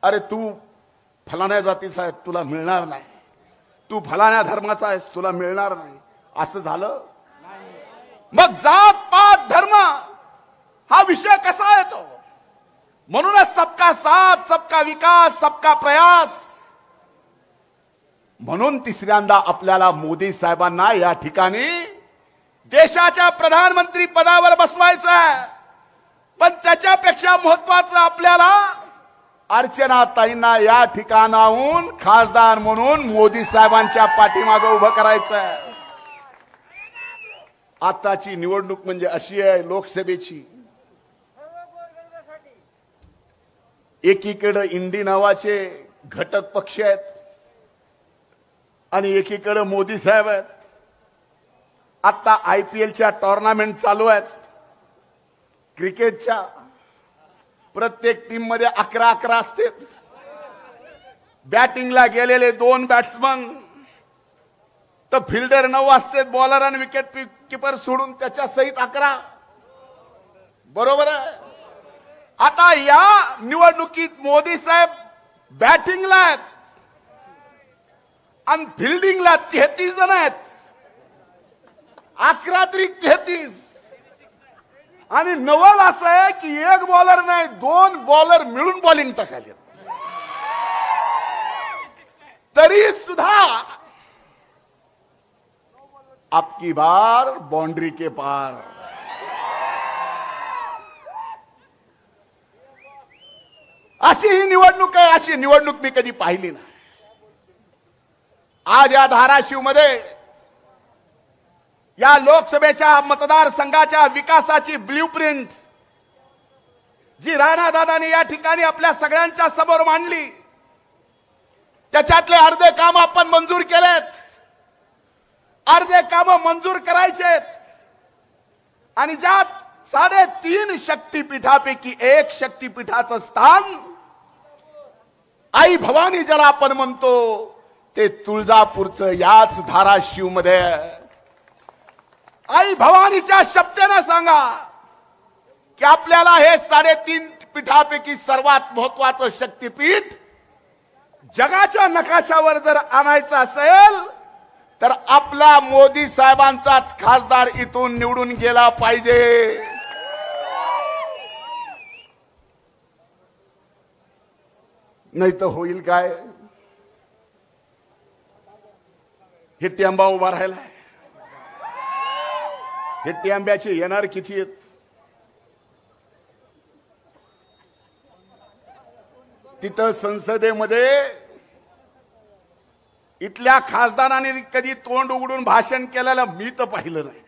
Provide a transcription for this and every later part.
अरे तू फलाण्या जातीचा आहे तुला मिळणार नाही, तू फलाण्या धर्माचा आहेस तुला मिळणार नाही, असं झालं. मग जात पात धर्म हा विषय कसा येतो? म्हणूनच सबका साथ सबका विकास सबका प्रयास. म्हणून तिसऱ्यांदा आपल्याला मोदी साहेबांना या ठिकाणी देशाच्या प्रधानमंत्री पदावर बसवायचं आहे. पण त्याच्यापेक्षा महत्वाचं आपल्याला अर्चनाताईंना या ठिकाणाहून खासदार म्हणून मोदी साहेबांच्या पाठीमागे उभं करायचं आहे. आताची निवडणूक म्हणजे अशी आहे लोकसभेची, एकीकडे इंडी नावाचे घटक पक्ष आहेत आणि एकीकडे मोदी साहेब आहेत. आता IPLच्या टुर्नामेंट चालू आहेत क्रिकेटच्या. प्रत्येक टीम मध्ये 11-11 असतात. बॅटिंगला गेलेले 2 बॅट्समन तर फिल्डर 9 असतात, बॉलर आणि विकेट कीपर सोडून त्याच्या सहित 11. बरोबर आहे. आता या निवडणुकीत मोदी साहेब बॅटिंगला आहेत आणि फिल्डिंगला 33 जण आहेत. 11 तरी 33. आणि नवल असं आहे की एक बॉलर नाही 2 बॉलर मिळून बॉलिंग टाकायला. तरी सुद्धा आपकी बार बाउंड्री के पार. अशी ही निवडणूक आहे. अशी निवडणूक मी कधी पाहिली नाही. आज या धाराशिव मध्ये या लोकसभेच्या मतदारसंघाच्या विकासाची ब्ल्यूप्रिंट जी राणादादांनी या ठिकाणी आपल्या सगळ्यांच्या समोर मांडली, त्याच्यातले अर्धे काम आपण मंजूर केलेत, अर्धे काम मंजूर करायचेत. आणि ज्यात 3.5 शक्तीपीठापैकी एक शक्तीपीठाचं स्थान आई भवानी ज्याला आपण म्हणतो ते तुळजापूरचं याच धाराशिव मध्ये. आई भवानीच्या शब्दाने सांगा की आपल्याला हे 3.5 पीठापैकी सर्वात महत्वाचं शक्तीपीठ जगाच्या नकाशावर जर आणायचं असेल तर आपला मोदी साहेबांचाच खासदार इथून निवडून गेला पाहिजे. नाही तर होईल काय? हे टेंबा उभा राहिलाय. हे टेंब्याचे येणार किती आहेत? तिथं संसदेमध्ये इथल्या खासदारांनी कधी तोंड उघडून भाषण केलेलं मी तर पाहिलं नाही.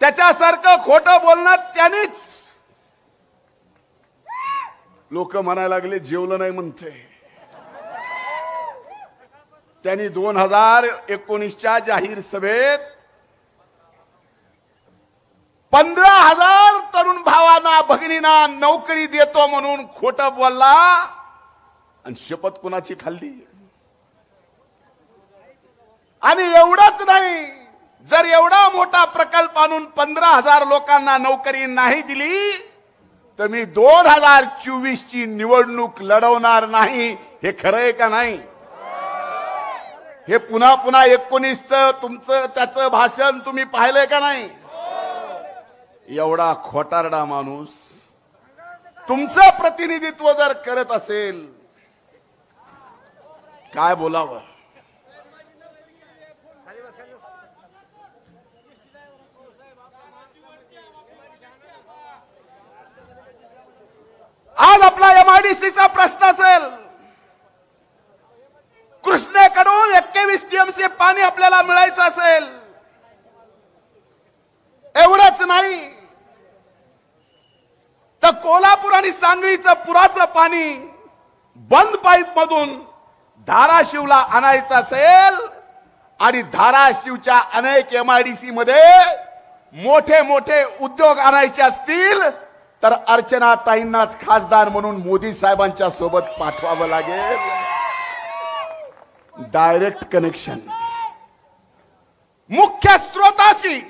त्याच्यासारखं खोटं बोलणं त्यांनीच. लोक म्हणायला लागले जेवलं नाही म्हणते. त्यांनी 2019च्या जाहीर सभेत 15,000 तरुण भावांना भगिनींना नोकरी देतो म्हणून खोटं बोलला आणि शपथ कुणाची खाल्ली. आणि एवढंच नाही, जर एवढा मोठा प्रकल्प आणून 15,000 लोकांना नोकरी नाही दिली तर मी 2024 ची निवडणूक लढवणार नाही. हे खरं आहे का नाही? हे पुन्हा 19चं तुमचं त्याचं भाषण तुम्ही पाहिलंय का नाही? एवढा खोटारडा माणूस तुमचं प्रतिनिधित्व जर करत असेल, काय बोलावं? आज आपला MIDCचा प्रश्न असेल, कृष्णेकडून 21 TMC पाणी आपल्याला मिळायचं असेल, एवढंच नाही तर कोल्हापूर आणि सांगलीचं पुराचं पाणी बंद पाईप मधून धाराशिवला आणायचं असेल आणि धाराशिवच्या अनेक MIDC मध्ये मोठे मोठे उद्योग आणायचे असतील तर अर्चनाताईंनाच खासदार म्हणून मोदी साहेबांच्या सोबत पाठवावं लागेल. डायरेक्ट कनेक्शन मुख्य स्रोताशी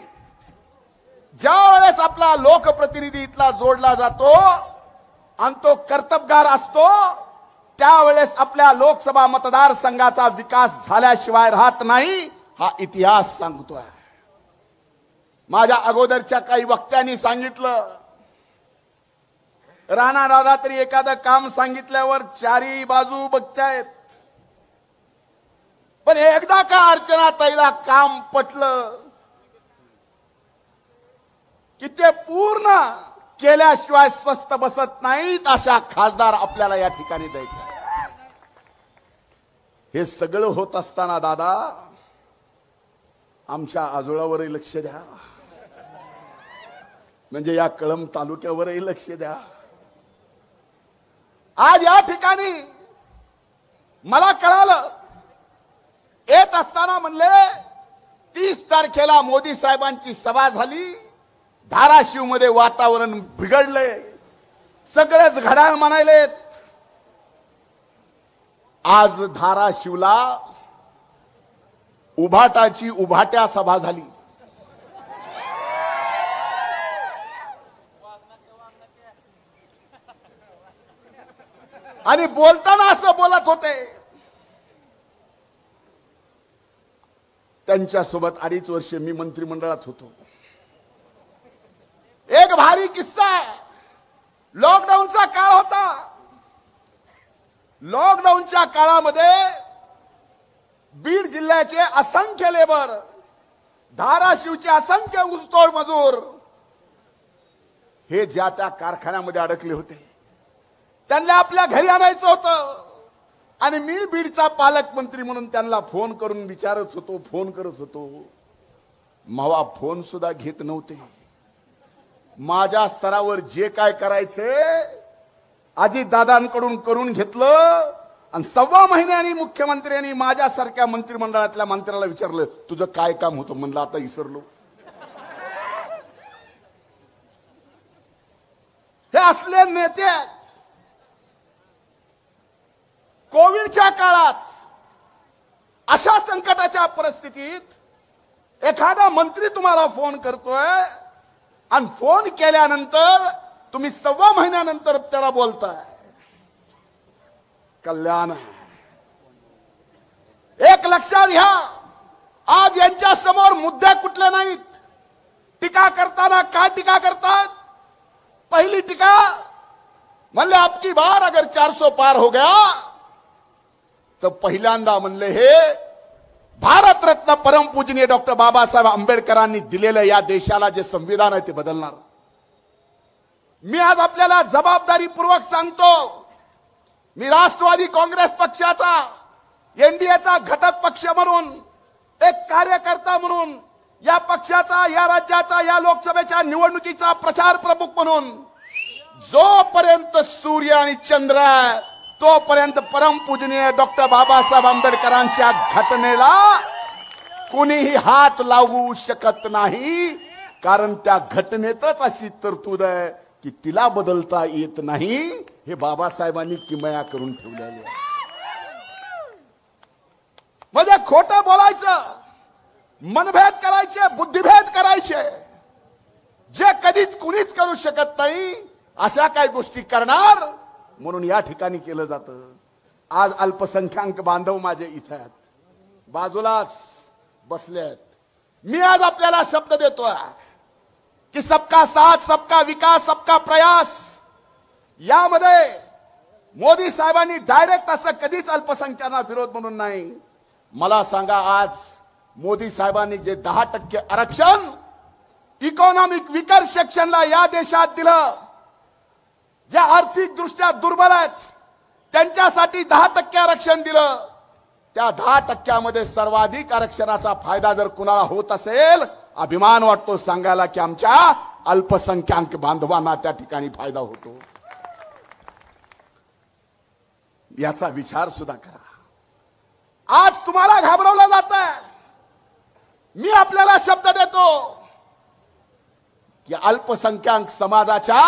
आपला लोकप्रतिनिधी इथला जोडला जातो आणि तो कर्तबगार असतो, त्यावेळेस आपल्या लोकसभा मतदारसंघाचा विकास झाल्याशिवाय राहत नाही, हा इतिहास सांगतोय. माझ्या अगोदरच्या काही वक्त्यांनी सांगितलं, राणा दादा तरी एखादं काम सांगितल्यावर चारी बाजू बघतायत, पण एकदा का अर्चना ताईला काम पटलं की ते पूर्ण केल्याशिवाय स्वस्थ बसत नाहीत, अशा खासदार आपल्याला या ठिकाणी द्यायचे. हे सगळं होत असताना दादा आमच्या आजोळावरही लक्ष द्या, म्हणजे या कळंब तालुक्यावरही लक्ष द्या. आज या ठिकाणी मला कळालं, येत असताना म्हणले 30 तारखेला मोदी साहेबांची सभा झाली, धाराशिव मध्ये वातावरण बिघडले, सगळेच घड्याळ म्हणायलेत. आज धाराशिवला उभाटाची उभाट्या सभा झाली. आणि बोलताना असं बोलत होते, त्यांच्यासोबत 2.5 वर्ष मी मंत्रिमंडळात होतो. एक भारी किस्सा आहे. लॉकडाऊनचा काळ होता. लॉकडाऊनच्या काळामध्ये बीड जिल्ह्याचे असंख्य लेबर, धाराशिवचे असंख्य ऊसतोड मजूर हे ज्या त्या कारखान्यामध्ये अडकले होते, त्यांना आपल्या घरी आणायचं होतं. आणि मी बीडचा पालकमंत्री म्हणून त्यांना फोन करून विचारत होतो, फोन करत होतो. मावा फोन सुद्धा घेत नव्हते. माझ्या स्तरावर जे काय करायचे अजित दादांकडून करून घेतलं. आणि 1.25 महिन्यांनी मुख्यमंत्र्यांनी माझ्यासारख्या मंत्रिमंडळातल्या मंत्र्याला विचारलं, तुझं काय काम होतं? म्हणलं आता विसरलो. हे असले नेते आहेत. कोविडच्या काळात अशा संकटाच्या परिस्थितीत एखादा मंत्री तुम्हाला फोन करतोय आणि फोन केल्यानंतर तुम्ही 1.25 महिन्यानंतर त्याला बोलताय, कल्याण आहे. एक लक्षात घ्या, आज यांच्या समोर मुद्दे कुठले नाहीत. टीका करताना काय टीका करतात? पहिली टीका म्हणले आपकी बार अगर 400 पार हो गया, तर पहिल्यांदा म्हणले हे भारतरत्न परमपूजनीय डॉक्टर बाबासाहेब आंबेडकरांनी दिलेलं या देशाला जे संविधान आहे ते बदलणार. मी आज आपल्याला जबाबदारीपूर्वक सांगतो, मी राष्ट्रवादी काँग्रेस पक्षाचा, एनडीएचा घटक पक्ष म्हणून, एक कार्यकर्ता म्हणून, या पक्षाचा, या राज्याचा, या लोकसभेच्या निवडणुकीचा प्रचार प्रमुख म्हणून, जोपर्यंत सूर्य आणि चंद्र आहे तोपर्यंत परमपूजनीय डॉक्टर बाबासाहेब आंबेडकरांच्या घटनेला कोणीही हात लावू शकत नाही. कारण त्या घटनेतच अशी तरतूद आहे की तिला बदलता येत नाही. हे बाबासाहेबांनी किमया करून ठेवलेले आहे. म्हणजे खोटं बोलायचं, मनभेद करायचे, बुद्धिभेद करायचे, जे कधीच कुणीच करू शकत नाही, अशा काही गोष्टी करणार म्हणून या ठिकाणी केलं जातं. आज अल्पसंख्याक बांधव माझे इथे आहेत, बाजूलाच बसले आहेत. मी आज आपल्याला शब्द देतोय की सबका साथ, सबका विकास, सबका प्रयास. यामध्ये मोदी साहेबांनी डायरेक्ट असं कधीच अल्पसंख्याकांना विरोध म्हणून नाही. मला सांगा, आज मोदी साहेबांनी जे 10% आरक्षण इकॉनॉमिक विकर सेक्शनला या देशात दिलं, ज्या आर्थिक दृष्ट्या दुर्बल आहेत त्यांच्यासाठी 10% आरक्षण दिलं, त्या 10% सर्वाधिक आरक्षणाचा फायदा जर कुणाला होत असेल, अभिमान वाटतो सांगायला की आमच्या अल्पसंख्याक बांधवांना त्या ठिकाणी फायदा होतो. याचा विचार सुद्धा करा. आज तुम्हाला घाबरवलं जात आहे. मी आपल्याला शब्द देतो की अल्पसंख्याक समाजाच्या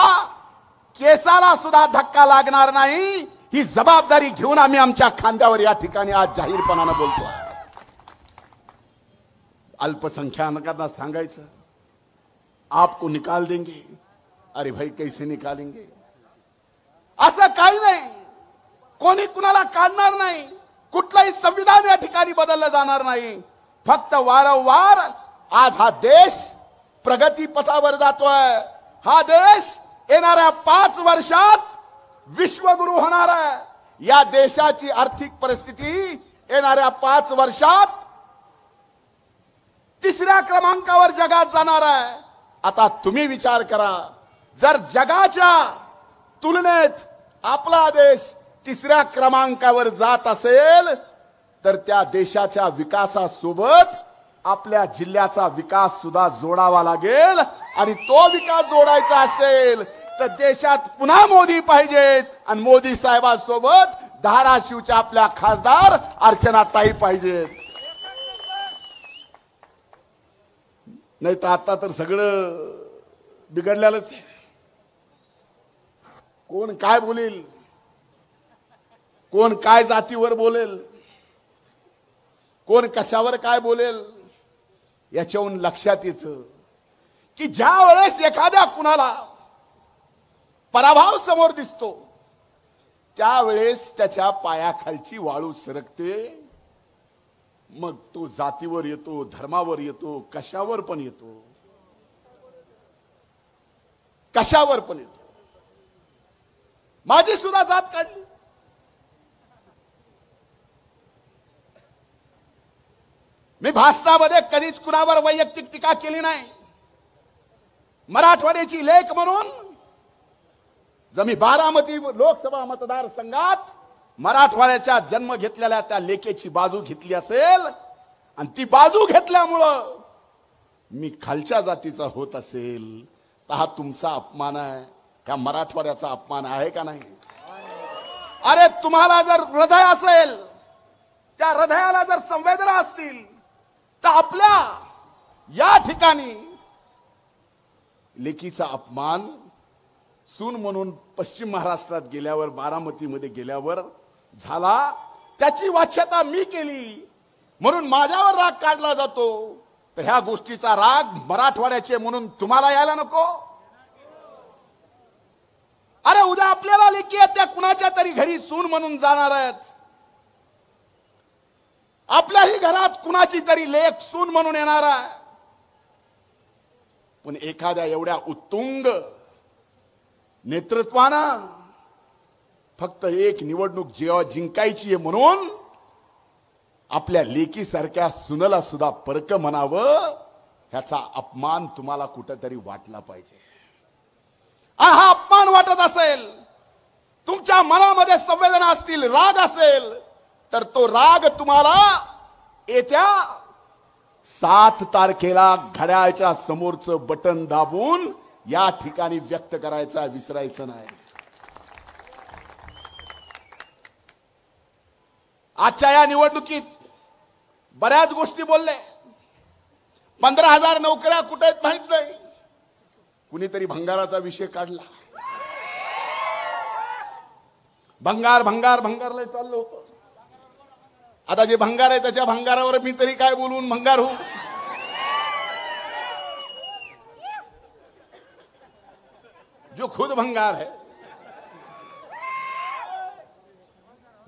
केसाला सुद्धा धक्का लागणार नाही. ही जबाबदारी घेऊन आम्ही आमच्या खांद्यावर या ठिकाणी आज जाहीरपणाने बोलतोय. अल्पसंख्याकांना सांगायचं, आपको निकाल देंगे। अरे भाई कैसे निकालेंगे? असं काही नाही, कोणी कुणाला काढणार नाही, कुठलाही संविधान या ठिकाणी बदललं जाणार नाही। फक्त वारंवार आज हा देश प्रगती पथावर जातोय। हा देश येणाऱ्या 5 वर्षात विश्वगुरु होणार आहे। या देशाची आर्थिक परिस्थिती येणाऱ्या 5 वर्षात 3ऱ्या क्रमांकावर जगात जाणार आहे। आता तुम्ही विचार करा, जर जगाच्या तुलनेत आपला देश 3ऱ्या क्रमांकावर जात असेल तर त्या देशाच्या विकासासोबत आपल्या जिल्ह्याचा विकास सुद्धा जोडावा लागेल। आणि तो विकास जोडायचा असेल तर देशात पुन्हा मोदी पाहिजेत आणि मोदी साहेबांसोबत धाराशिवच्या आपल्या खासदार अर्चनाताई पाहिजेत। नाही तर आता तर सगळं बिघडलेलंच आहे। कोण काय बोलेल, कोण काय जातीवर बोलेल, कोण कशावर काय बोलेल, याच्याहून लक्षात येतं की ज्या वेळेस एखाद्या कुणाला पराभव समोर दिसतो त्यावेळेस त्याच्या पायाखालची वाळू सरकते। मग तो जातीवर येतो, धर्मावर येतो, कशावर पण येतो, कशावर पण येतो। माझी सुद्धा जात काढली। मी भाषणामध्ये कधीच कुणावर वैयक्तिक टीका केली नाही। मराठवाड्याची लेख म्हणून जर मी बारामती लोकसभा मतदारसंघात मराठवाड्याच्या जन्म घेतलेल्या त्या लेखेची बाजू घेतली असेल आणि ती बाजू घेतल्यामुळं मी खालच्या जातीचा होत असेल तर हा तुमचा अपमान आहे का मराठवाड्याचा अपमान आहे का नाही? अरे तुम्हाला जर हृदय असेल, त्या हृदयाला जर संवेदना असतील तर आपल्या या ठिकाणी लेकीचा अपमान सून म्हणून पश्चिम महाराष्ट्रात गेल्यावर, बारामतीमध्ये गेल्यावर झाला, त्याची वाच्यता मी केली म्हणून माझ्यावर राग काढला जातो। तर ह्या गोष्टीचा राग मराठवाड्याचे म्हणून तुम्हाला यायला नको? अरे उद्या आपल्याला लेकी आहेत त्या कुणाच्या तरी घरी सून म्हणून जाणार आहेत, आपल्याही घरात कुणाची तरी लेक सून म्हणून येणार आहे। पण एखाद्या एवढ्या उत्तुंग नेतृत्वानं फक्त एक निवडणूक जेव्हा जिंकायची आहे म्हणून आपल्या लेकीसारख्या सुनला सुद्धा परक म्हणावं, ह्याचा अपमान तुम्हाला कुठेतरी वाटला पाहिजे। हा अपमान वाटत असेल, तुमच्या मनामध्ये संवेदना असतील, राग असेल, तर तो राग तुम्हाला येत्या 7 तारखेला घड्याळच्या समोरचं बटन दाबून या ठिकाणी व्यक्त करायचा, विसरायचं नाही। आजच्या या निवडणुकीत बऱ्याच गोष्टी बोलले। 15,000 नोकऱ्या कुठे आहेत माहित नाही, कुणीतरी भंगाराचा विषय काढला। भंगार भंगार भंगारला चाललं होतं। आता जे भंगार आहे त्याच्या भंगारावर मी तरी काय बोलून भंगार होऊ? जो खुद भंगार है,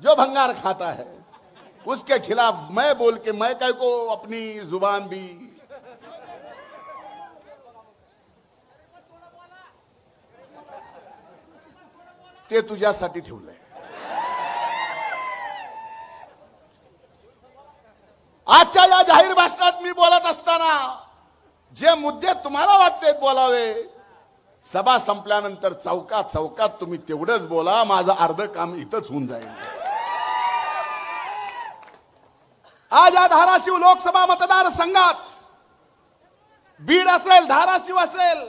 जो भंगार खाता है, उसके खिलाफ मैं बोल के मैं काय को अपनी जुबान भी ते तुझ्यासाठी ठेवलंय। आजच्या या जाहीर भाषणात मी बोलत असताना जे मुद्दे तुम्हाला वाटते बोलावे, सभा संपल्यानंतर चौकात चौकात तुम्ही तेवढंच बोला, माझं अर्ध काम इथंच होऊन जाईल। आज या धाराशिव लोकसभा मतदारसंघात बीड असेल, धाराशिव असेल,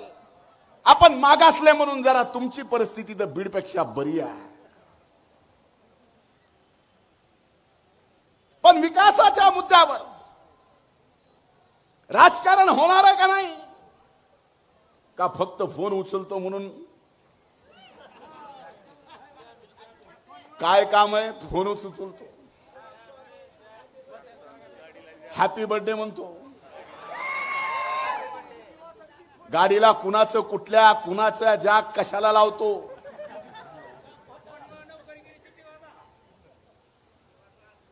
आपण मागासले म्हणून जरा तुमची परिस्थिती तर बीडपेक्षा बरी आहे। पण विकासाच्या मुद्द्यावर राजकारण होणार आहे का नाही? का फक्त फोन उचलतो म्हणून काय काम आहे? फोन उचलतो, हॅपी बर्थडे म्हणतो, गाडीला कुणाचं कुठल्या कुणाचं जाग कशाला लावतो?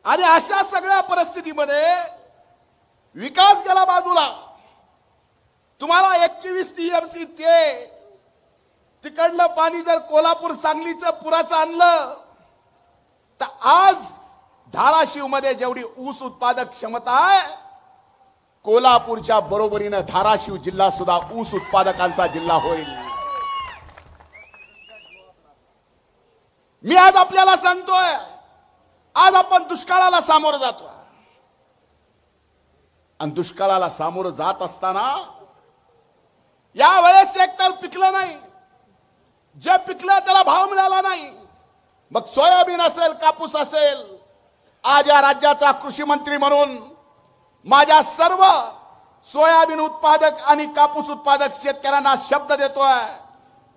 आणि अशा सगळ्या परिस्थितीमध्ये विकास गेला बाजूला. तुम्हाला 21 टीएमसी ते तिकडलं पाणी जर कोल्हापूर सांगलीचं पुराचं आणलं तर आज धाराशिव मध्ये जेवढी ऊस उत्पादक क्षमता आहे, कोल्हापूरच्या बरोबरीने धाराशिव जिल्हा सुद्धा ऊस उत्पादकांचा जिल्हा होईल. मी आज आपल्याला सांगतोय, आज आपण दुष्काळाला सामोरं जातोय आणि दुष्काळाला सामोरं जात असताना यावेळेस एकतर पिकलं नाही, जे पिकलं त्याला भाव मिळाला नाही. मग सोयाबीन असेल, कापूस असेल. आज या राज्याचा कृषी मंत्री म्हणून माझ्या सर्व सोयाबीन उत्पादक आणि कापूस उत्पादक शेतकऱ्यांना शब्द देतोय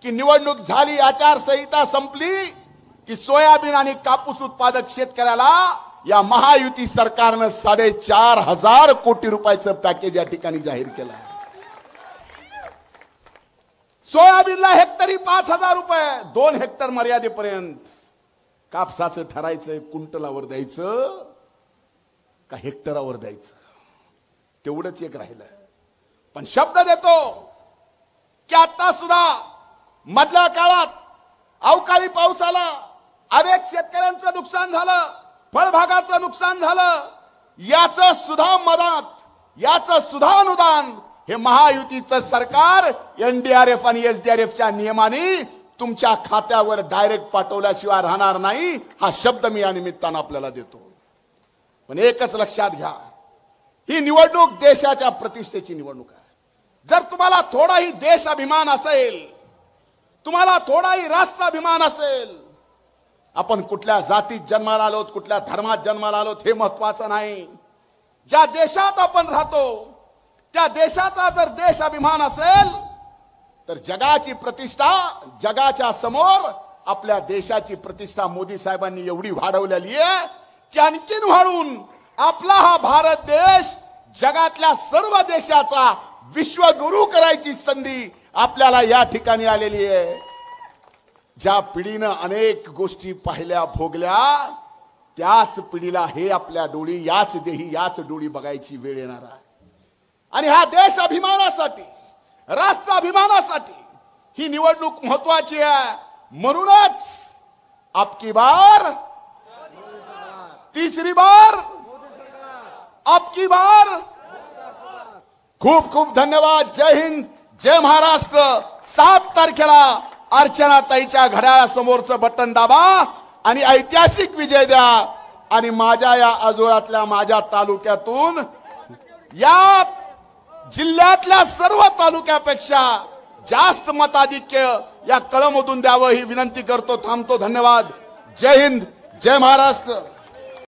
की निवडणूक झाली, आचारसंहिता संपली की सोयाबीन आणि कापूस उत्पादक शेतकऱ्याला या महायुती सरकारनं 4,500 कोटी रुपयाचं पॅकेज या ठिकाणी जाहीर केलं आहे. सोयाबीनला हेक्टरी 5,000 रुपये, 2 हेक्टर मर्यादेपर्यंत. कापसाचं ठरायचं क्विंटलावर द्यायचं का हेक्टरावर द्यायचं, तेवढंच एक राहिलं. पण शब्द देतो की आता सुद्धा मधल्या काळात अवकाळी पाऊस आला, अनेक शेतकऱ्यांचं नुकसान झालं, फळबागाचं नुकसान झालं. याचं सुद्धा मदत, याचं सुद्धा अनुदान हे महायुतीचं सरकार एनडीआरएफ आणि एसडीआरएफच्या नियमाने तुमच्या खात्यावर डायरेक्ट पाठवल्याशिवाय राहणार नाही. हा शब्द मी या निमित्तानं आपल्याला देतो. पण एकच लक्षात घ्या, ही निवडणूक देशाच्या प्रतिष्ठेची निवडणूक आहे. जर तुम्हाला थोडाही देशाभिमान असेल, तुम्हाला थोडाही राष्ट्राभिमान असेल, आपण कुठल्या जातीत जन्माला आलोत, कुठल्या धर्मात जन्माला आलोत हे महत्वाचं नाही. ज्या देशात आपण राहतो त्या देशाचा जर देश अभिमान असेल तर जगाची प्रतिष्ठा, जगाच्या समोर आपल्या देशाची प्रतिष्ठा मोदी साहेबांनी एवढी वाढवलेली आहे की आणखीन वाढवून आपला हा भारत देश जगातल्या सर्व देशाचा विश्वगुरु करायची संधी आपल्याला या ठिकाणी आलेली आहे. ज्या पिढीनं अनेक गोष्टी पाहिल्या भोगल्या, त्याच पिढीला हे आपल्या डोळी, याच देही याच डोळी बघायची वेळ येणार आहे. आणि ह्या देश अभिमानासाठी, राष्ट्राभिमानासाठी ही निवडणूक महत्वाची आहे. म्हणूनच अबकी बार, तिसरी बार, अबकी बार. खूप खूप धन्यवाद. जय हिंद, जय महाराष्ट्र. 7 तारखेला अर्चनाताईच्या घड्याळासमोरचं बटन दाबा आणि ऐतिहासिक विजय द्या. आणि माझ्या या आजोळ्यातल्या, माझ्या तालुक्यातून या जिल्ह्यातल्या सर्व तालुक्यापेक्षा जास्त मताधिक्य या कळमधून द्यावं ही विनंती करतो. थांबतो. धन्यवाद. जय हिंद, जय महाराष्ट्र.